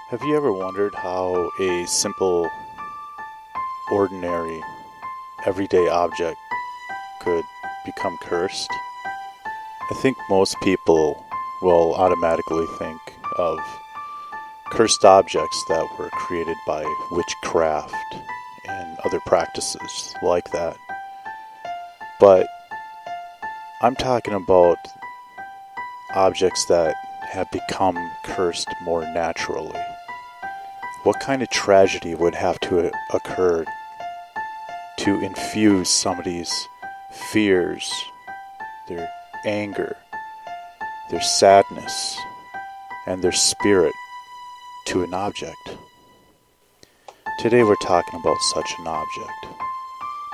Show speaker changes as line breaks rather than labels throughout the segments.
Have you ever wondered how a simple, ordinary, everyday object could become cursed? I think most people will automatically think of cursed objects that were created by witchcraft and other practices like that. But I'm talking about objects that have become cursed more naturally. What kind of tragedy would have to occur to infuse somebody's fears, their anger, their sadness, and their spirit to an object? Today we're talking about such an object,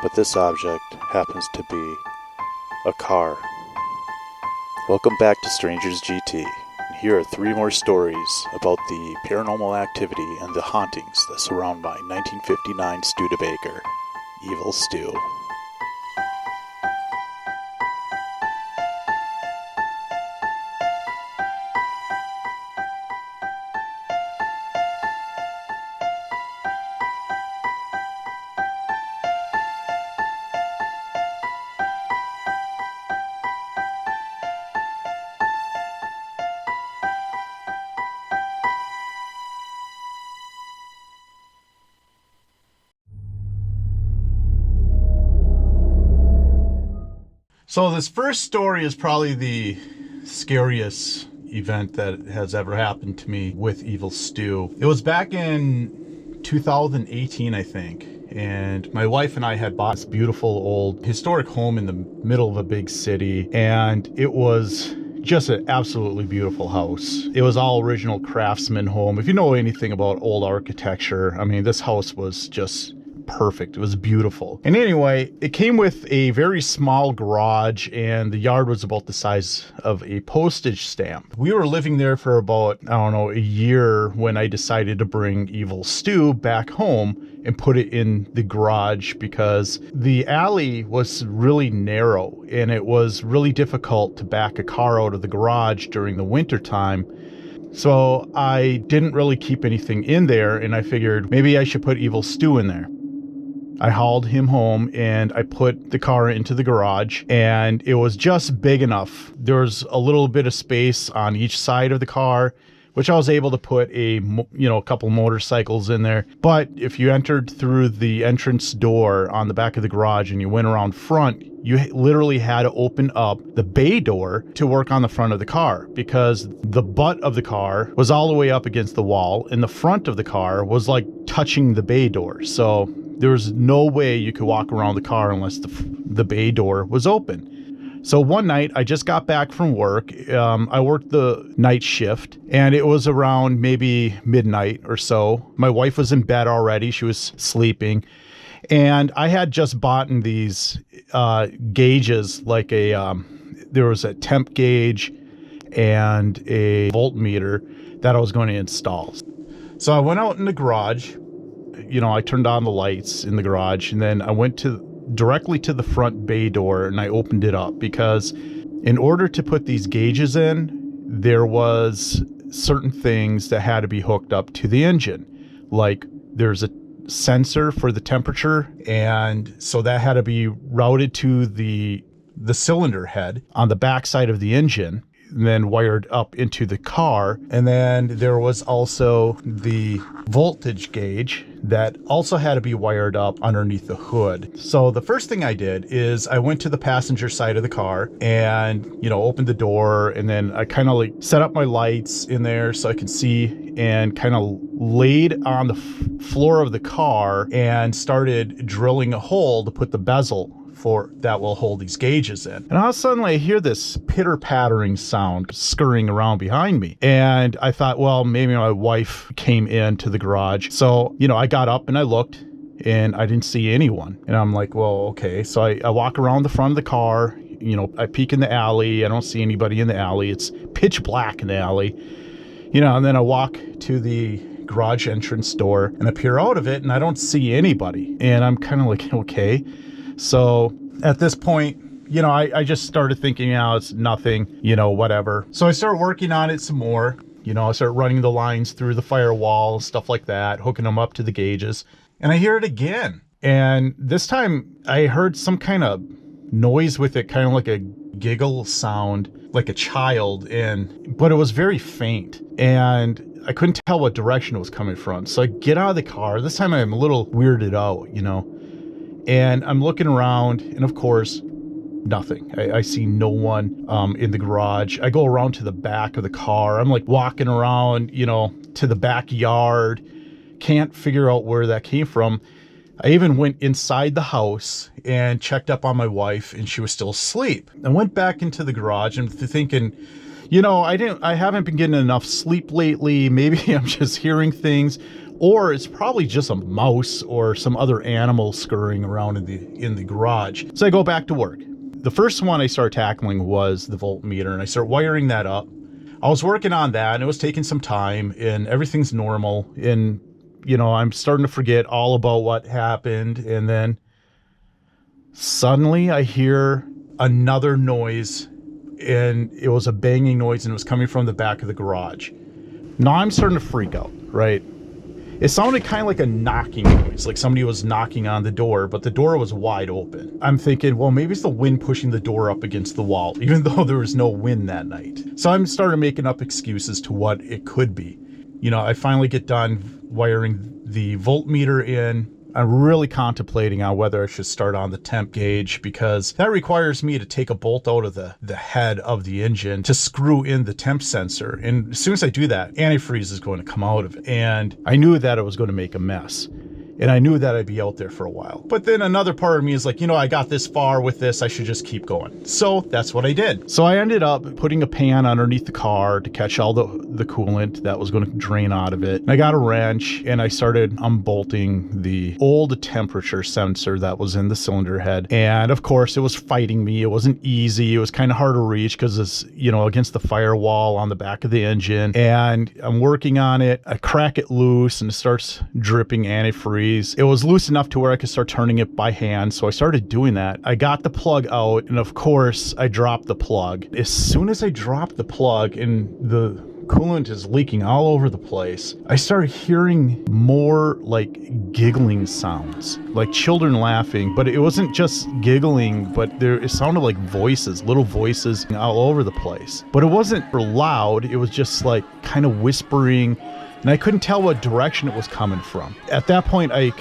but this object happens to be a car. Welcome back to Strangers GT. Here are 3 more stories about the paranormal activity and the hauntings that surround my 1959 Studebaker, Evil Stu.
So this first story is probably the scariest event that has ever happened to me with Evil Stu. It was back in 2018, I think, and my wife and I had bought this beautiful old historic home in the middle of a big city, and it was just an absolutely beautiful house. It was all original craftsman home. If you know anything about old architecture, I mean, this house was just perfect. It was beautiful. And anyway, it came with a very small garage, and the yard was about the size of a postage stamp. We were living there for about, I don't know, a year when I decided to bring Evil Stu back home and put it in the garage because the alley was really narrow and it was really difficult to back a car out of the garage during the winter time. So I didn't really keep anything in there, and I figured maybe I should put Evil Stu in there. I hauled him home and I put the car into the garage, and it was just big enough. There was a little bit of space on each side of the car, which I was able to put a couple motorcycles in there. But if you entered through the entrance door on the back of the garage and you went around front, you literally had to open up the bay door to work on the front of the car, because the butt of the car was all the way up against the wall and the front of the car was like touching the bay door. So there was no way you could walk around the car unless the bay door was open. So one night I just got back from work. I worked the night shift, and it was around maybe midnight or so. My wife was in bed already. She was sleeping. And I had just bought these gauges, like there was a temp gauge and a voltmeter that I was going to install. So I went out in the garage. I turned on the lights in the garage, and then I went directly to the front bay door and I opened it up, because in order to put these gauges in, there was certain things that had to be hooked up to the engine. Like there's a sensor for the temperature, and so that had to be routed to the cylinder head on the back side of the engine, and then wired up into the car. And then there was also the voltage gauge that also had to be wired up underneath the hood. So the first thing I did is I went to the passenger side of the car and, opened the door, and then I kind of like set up my lights in there so I could see, and kind of laid on the floor of the car and started drilling a hole to put the bezel that will hold these gauges in. And all of a sudden I hear this pitter-pattering sound scurrying around behind me. And I thought, well, maybe my wife came into the garage. So, I got up and I looked, and I didn't see anyone. And I'm like, well, okay. So I walk around the front of the car, I peek in the alley. I don't see anybody in the alley. It's pitch black in the alley. And then I walk to the garage entrance door and I peer out of it, and I don't see anybody. And I'm kind of like, okay. So at this point, I just started thinking, it's nothing, whatever. So I started working on it some more. You know, I start running the lines through the firewall, stuff like that, hooking them up to the gauges. And I hear it again. And this time I heard some kind of noise with it, kind of like a giggle sound, like a child, but it was very faint. And I couldn't tell what direction it was coming from. So I get out of the car. This time I'm a little weirded out, you know. And I'm looking around, and of course, nothing. I see no one in the garage. I go around to the back of the car. I'm like walking around, you know, to the backyard. Can't figure out where that came from. I even went inside the house and checked up on my wife, and she was still asleep. I went back into the garage and thinking, you know, I haven't been getting enough sleep lately. Maybe I'm just hearing things, or it's probably just a mouse or some other animal scurrying around in the garage. So I go back to work. The first one I started tackling was the voltmeter, and I start wiring that up. I was working on that, and it was taking some time, and everything's normal. And, you know, I'm starting to forget all about what happened. And then suddenly I hear another noise, and it was a banging noise, and it was coming from the back of the garage. Now I'm starting to freak out, right? It sounded kind of like a knocking noise, like somebody was knocking on the door, but the door was wide open. I'm thinking, well, maybe it's the wind pushing the door up against the wall, even though there was no wind that night. So I'm starting making up excuses to what it could be. You know, I finally get done wiring the voltmeter in. I'm really contemplating on whether I should start on the temp gauge, because that requires me to take a bolt out of the head of the engine to screw in the temp sensor. And as soon as I do that, antifreeze is going to come out of it. And I knew that it was going to make a mess. And I knew that I'd be out there for a while. But then another part of me is like, you know, I got this far with this, I should just keep going. So that's what I did. So I ended up putting a pan underneath the car to catch all the coolant that was going to drain out of it. And I got a wrench, and I started unbolting the old temperature sensor that was in the cylinder head. And of course, it was fighting me. It wasn't easy. It was kind of hard to reach because it's, you know, against the firewall on the back of the engine. And I'm working on it. I crack it loose, and it starts dripping antifreeze. It was loose enough to where I could start turning it by hand, so I started doing that. I got the plug out, and of course, I dropped the plug. As soon as I dropped the plug and the coolant is leaking all over the place, I started hearing more like giggling sounds, like children laughing, but it wasn't just giggling, but it sounded like voices, little voices all over the place. But it wasn't loud, it was just like kind of whispering, and I couldn't tell what direction it was coming from. At that point, I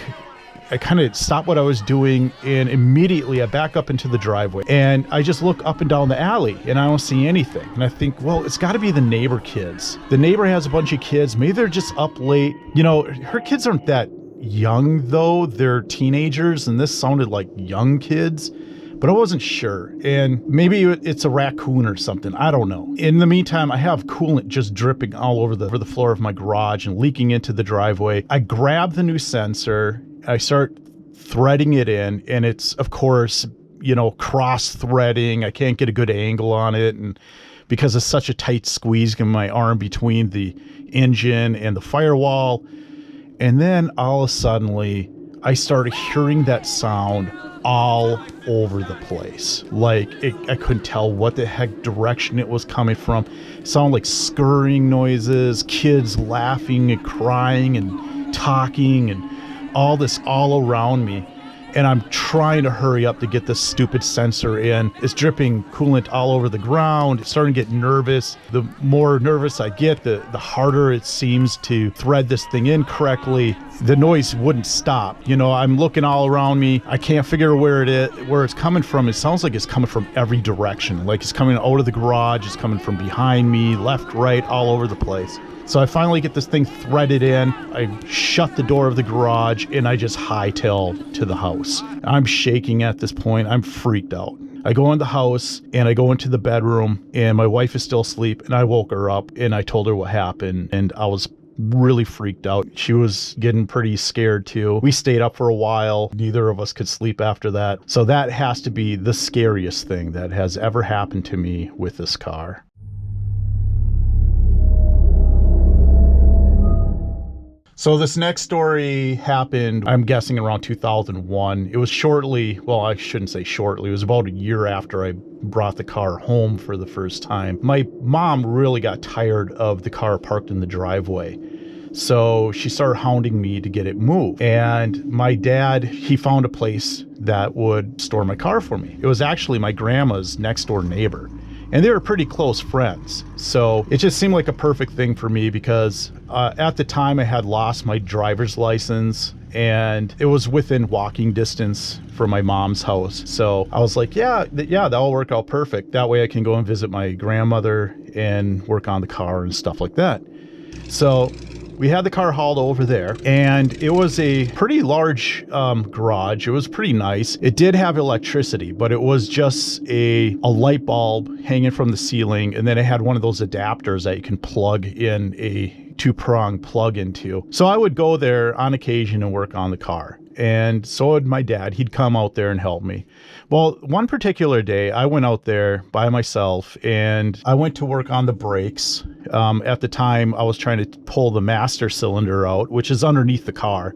kind of stopped what I was doing, and immediately I back up into the driveway, and I just look up and down the alley, and I don't see anything. And I think, well, it's got to be the neighbor kids. The neighbor has a bunch of kids. Maybe they're just up late. You know, her kids aren't that young, though. They're teenagers, and this sounded like young kids. But I wasn't sure, and maybe it's a raccoon or something. I don't know. In the meantime, I have coolant just dripping all over the floor of my garage and leaking into the driveway. I grab the new sensor, I start threading it in, and it's, of course, you know, cross-threading. I can't get a good angle on it, and because it's such a tight squeeze in my arm between the engine and the firewall. And then all of a sudden, I started hearing that sound all over the place. Like, I couldn't tell what the heck direction it was coming from. It sounded like scurrying noises, kids laughing and crying and talking, and all this all around me. And I'm trying to hurry up to get this stupid sensor in. It's dripping coolant all over the ground. It's starting to get nervous. The more nervous I get, the harder it seems to thread this thing in correctly. The noise wouldn't stop. You know, I'm looking all around me. I can't figure where it's coming from. It sounds like it's coming from every direction. Like it's coming out of the garage. It's coming from behind me, left, right, all over the place. So I finally get this thing threaded in. I shut the door of the garage, and I just hightail to the house. I'm shaking at this point. I'm freaked out. I go in the house, and I go into the bedroom, and my wife is still asleep, and I woke her up, and I told her what happened, and I was really freaked out. She was getting pretty scared too. We stayed up for a while. Neither of us could sleep after that. So that has to be the scariest thing that has ever happened to me with this car. So this next story happened, I'm guessing around 2001. It was shortly, well, I shouldn't say shortly, it was about a year after I brought the car home for the first time. My mom really got tired of the car parked in the driveway. So she started hounding me to get it moved. And my dad, he found a place that would store my car for me. It was actually my grandma's next door neighbor. And they were pretty close friends. So it just seemed like a perfect thing for me because at the time I had lost my driver's license and it was within walking distance from my mom's house. So I was like, yeah, that'll work out perfect. That way I can go and visit my grandmother and work on the car and stuff like that. So we had the car hauled over there, and it was a pretty large garage. It was pretty nice. It did have electricity, but it was just a light bulb hanging from the ceiling, and then it had one of those adapters that you can plug in a two-prong plug into. So I would go there on occasion and work on the car. And so would my dad. He'd come out there and help me. Well, one particular day, I went out there by myself and I went to work on the brakes. At the time, I was trying to pull the master cylinder out, which is underneath the car,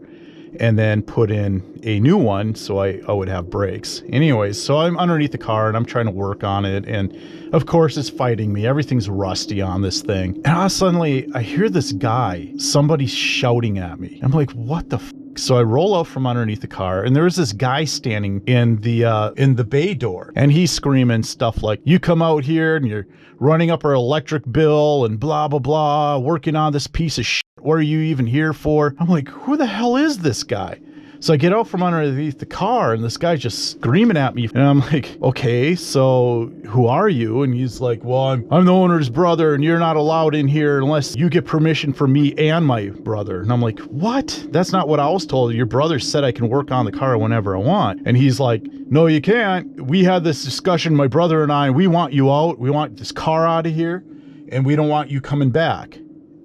and then put in a new one so I would have brakes. Anyways, so I'm underneath the car and I'm trying to work on it. And of course, it's fighting me. Everything's rusty on this thing. And all suddenly, I hear this guy, somebody shouting at me. I'm like, what the f***? So I roll out from underneath the car, and there's this guy standing in the bay door, and he's screaming stuff like, "You come out here and you're running up our electric bill and blah blah blah, working on this piece of shit. What are you even here for?" I'm like, who the hell is this guy? So I get out from underneath the car, and this guy's just screaming at me. And I'm like, okay, so who are you? And he's like, well, I'm the owner's brother, and you're not allowed in here unless you get permission from me and my brother. And I'm like, what? That's not what I was told. Your brother said I can work on the car whenever I want. And he's like, no, you can't. We had this discussion, my brother and I, and we want you out. We want this car out of here, and we don't want you coming back.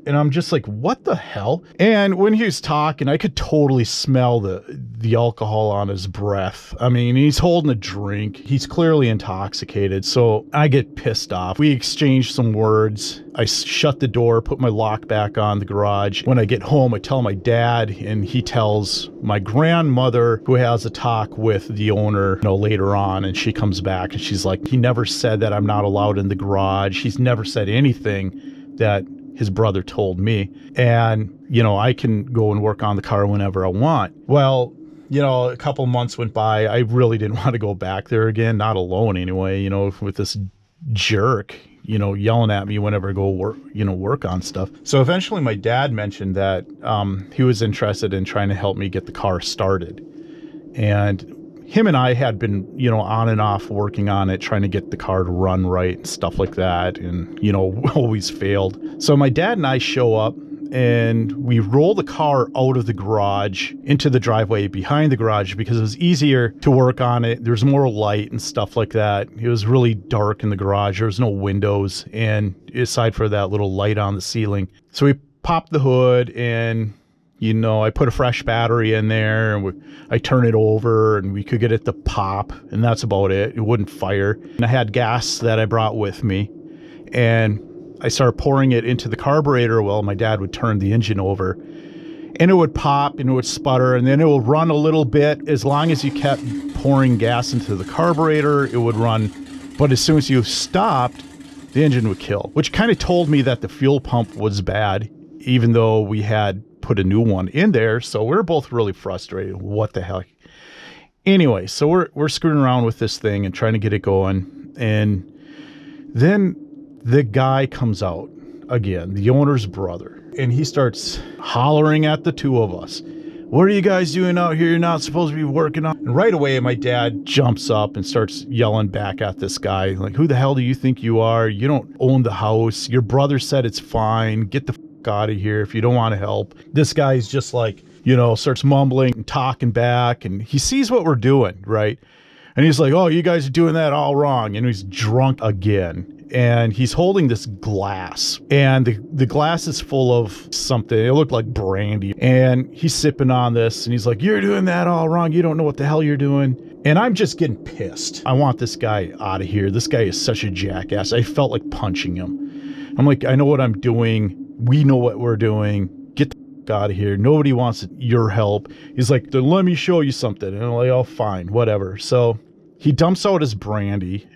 And I'm just like, what the hell? And when he was talking, I could totally smell the alcohol on his breath. I mean, he's holding a drink. He's clearly intoxicated. So I get pissed off. We exchange some words. I shut the door, put my lock back on the garage. When I get home, I tell my dad, and he tells my grandmother, who has a talk with the owner, later on. And she comes back and she's like, he never said that I'm not allowed in the garage. He's never said anything that his brother told me. And, I can go and work on the car whenever I want. Well, a couple months went by. I really didn't want to go back there again, not alone anyway, with this jerk, yelling at me whenever I go work on stuff. So eventually my dad mentioned that he was interested in trying to help me get the car started. And him and I had been, on and off working on it, trying to get the car to run right and stuff like that. And, always failed. So my dad and I show up and we roll the car out of the garage into the driveway behind the garage because it was easier to work on it. There's more light and stuff like that. It was really dark in the garage. There was no windows, and aside for that little light on the ceiling. So we popped the hood and I put a fresh battery in there, and I turn it over and we could get it to pop, and that's about it. It wouldn't fire. And I had gas that I brought with me, and I started pouring it into the carburetor while my dad would turn the engine over, and it would pop and it would sputter, and then it would run a little bit. As long as you kept pouring gas into the carburetor, it would run. But as soon as you stopped, the engine would kill, which kind of told me that the fuel pump was bad, even though we had put a new one in there. So we're both really frustrated. What the heck? Anyway, so we're screwing around with this thing and trying to get it going. And then the guy comes out again, the owner's brother, and he starts hollering at the two of us. What are you guys doing out here? You're not supposed to be working on. And right away, my dad jumps up and starts yelling back at this guy. Like, who the hell do you think you are? You don't own the house. Your brother said it's fine. Get the out of here if you don't want to help. This guy's just like, starts mumbling and talking back, and he sees what we're doing, right? And he's like, oh, you guys are doing that all wrong. And he's drunk again. And he's holding this glass, and the glass is full of something. It looked like brandy. And he's sipping on this, and he's like, you're doing that all wrong. You don't know what the hell you're doing. And I'm just getting pissed. I want this guy out of here. This guy is such a jackass. I felt like punching him. I'm like, I know what I'm doing. We know what we're doing. Get the fuck out of here. Nobody wants your help. He's like, then let me show you something. And I'm like, oh, fine, whatever. So he dumps out his brandy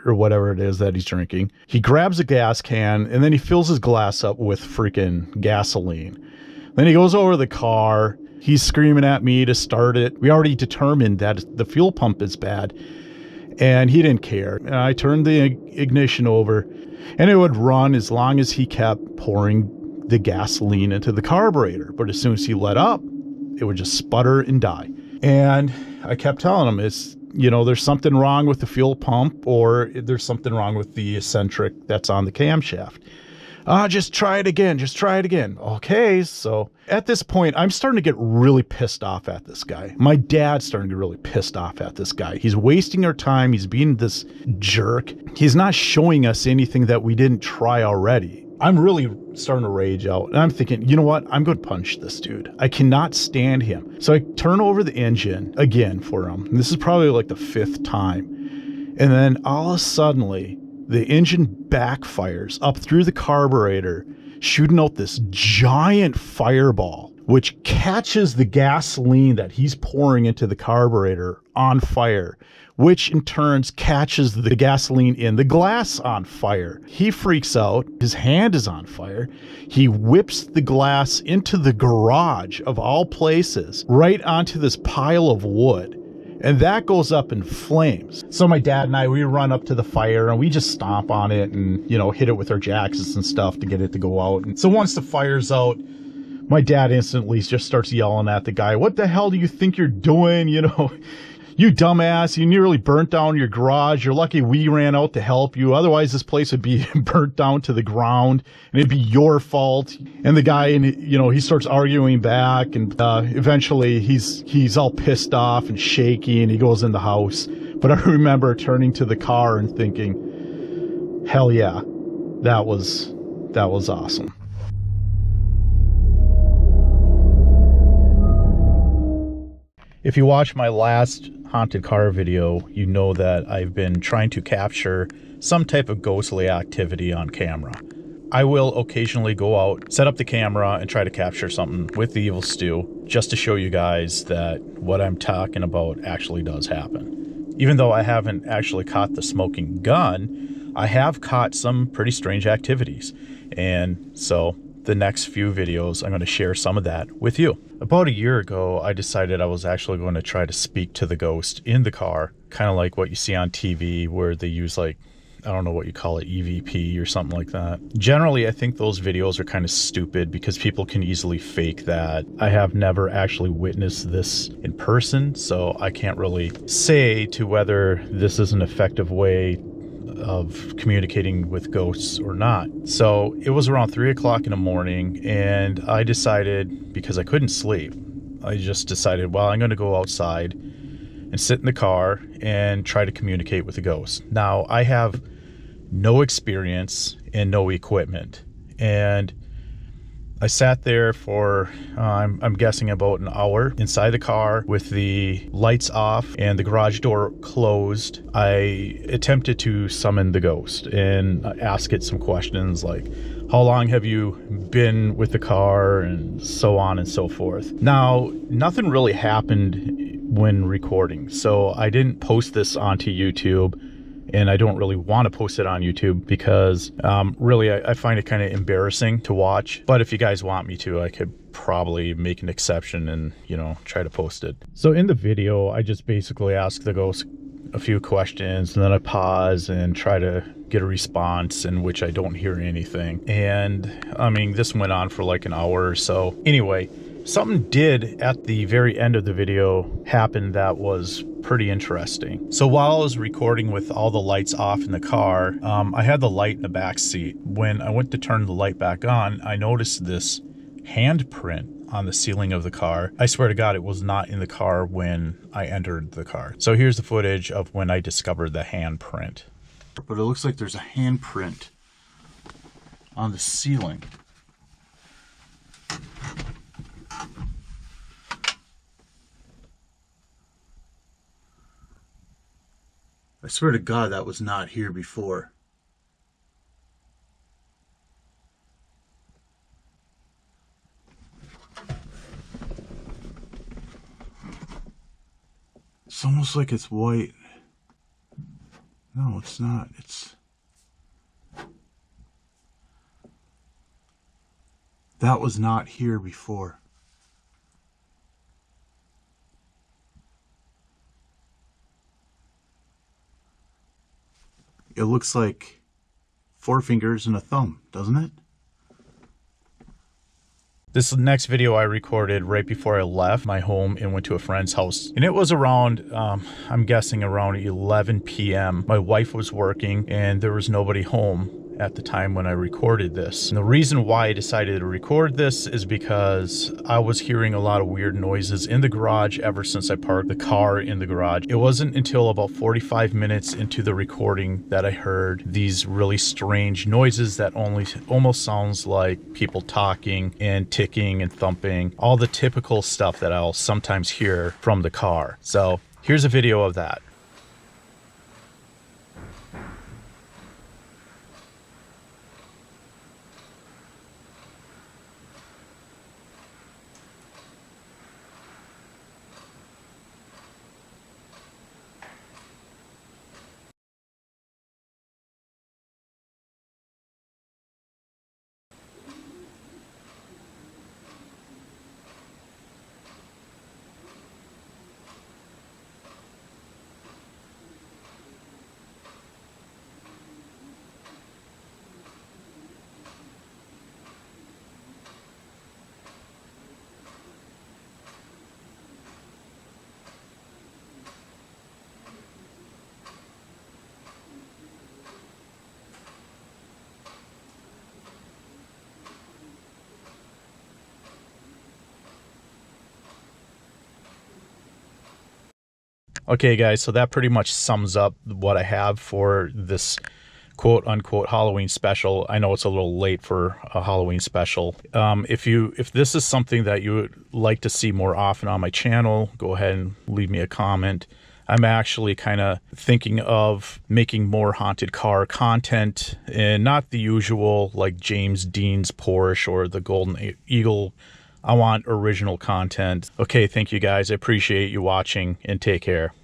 or whatever it is that he's drinking. He grabs a gas can and then he fills his glass up with freaking gasoline. Then he goes over to the car. He's screaming at me to start it. We already determined that the fuel pump is bad and he didn't care. And I turned the ignition over and it would run as long as he kept pouring the gasoline into the carburetor. But as soon as he let up, it would just sputter and die. And I kept telling him, there's something wrong with the fuel pump or there's something wrong with the eccentric that's on the camshaft. Just try it again. Just try it again. Okay, so at this point, I'm starting to get really pissed off at this guy. My dad's starting to get really pissed off at this guy. He's wasting our time. He's being this jerk. He's not showing us anything that we didn't try already. I'm really starting to rage out. And I'm thinking, you know what? I'm going to punch this dude. I cannot stand him. So I turn over the engine again for him. And this is probably like the 5th time. And then all of a sudden, the engine backfires up through the carburetor, shooting out this giant fireball, which catches the gasoline that he's pouring into the carburetor on fire, which in turn catches the gasoline in the glass on fire. He freaks out. His hand is on fire. He whips the glass into the garage of all places, right onto this pile of wood. And that goes up in flames. So my dad and I, we run up to the fire and we just stomp on it and, hit it with our jacks and stuff to get it to go out. And so once the fire's out, my dad instantly just starts yelling at the guy, what the hell do you think you're doing? You dumbass, you nearly burnt down your garage. You're lucky we ran out to help you. Otherwise, this place would be burnt down to the ground and it'd be your fault. And the guy, he starts arguing back and eventually he's all pissed off and shaky and he goes in the house. But I remember turning to the car and thinking, hell yeah, that was awesome. If you watch my last haunted car video, you know that I've been trying to capture some type of ghostly activity on camera. I will occasionally go out, set up the camera, and try to capture something with the Evil Stu, just to show you guys that what I'm talking about actually does happen. Even though I haven't actually caught the smoking gun, I have caught some pretty strange activities. And so the next few videos, I'm going to share some of that with you. About a year ago, I decided I was actually going to try to speak to the ghost in the car, kind of like what you see on TV where they use I don't know what you call it, EVP or something like that. Generally, I think those videos are kind of stupid because people can easily fake that. I have never actually witnessed this in person, so I can't really say to whether this is an effective way of communicating with ghosts or not. So it was around 3 o'clock in the morning and I decided, because I couldn't sleep, I just decided, well, I'm going to go outside and sit in the car and try to communicate with the ghost. Now, I have no experience and no equipment. And I sat there for, I'm guessing about an hour inside the car with the lights off and the garage door closed. I attempted to summon the ghost and ask it some questions like, how long have you been with the car, and so on and so forth. Now, nothing really happened when recording, so I didn't post this onto YouTube. And I don't really want to post it on YouTube because really I find it kind of embarrassing to watch. But if you guys want me to, I could probably make an exception and, try to post it. So in the video, I just basically ask the ghost a few questions and then I pause and try to get a response in which I don't hear anything. And I mean, this went on for like an hour or so. Anyway, something did at the very end of the video happen that was pretty interesting. So while I was recording with all the lights off in the car, I had the light in the back seat. When I went to turn the light back on, I noticed this handprint on the ceiling of the car. I swear to God, it was not in the car when I entered the car. So here's the footage of when I discovered the handprint. But it looks like there's a handprint on the ceiling. I swear to God, that was not here before. It's almost like it's white. No, it's not. That was not here before. It looks like 4 fingers and a thumb, doesn't it? This next video I recorded right before I left my home and went to a friend's house. And it was around, I'm guessing around 11 p.m. My wife was working and there was nobody home at the time when I recorded this. And the reason why I decided to record this is because I was hearing a lot of weird noises in the garage ever since I parked the car in the garage. It wasn't until about 45 minutes into the recording that I heard these really strange noises that almost sounds like people talking and ticking and thumping, all the typical stuff that I'll sometimes hear from the car. So here's a video of that. Okay guys, so that pretty much sums up what I have for this quote-unquote Halloween special. I know it's a little late for a Halloween special. If this is something that you would like to see more often on my channel, go ahead and leave me a comment. I'm actually kind of thinking of making more haunted car content, and not the usual like James Dean's Porsche or the Golden Eagle. I want original content. Okay, thank you guys. I appreciate you watching and take care.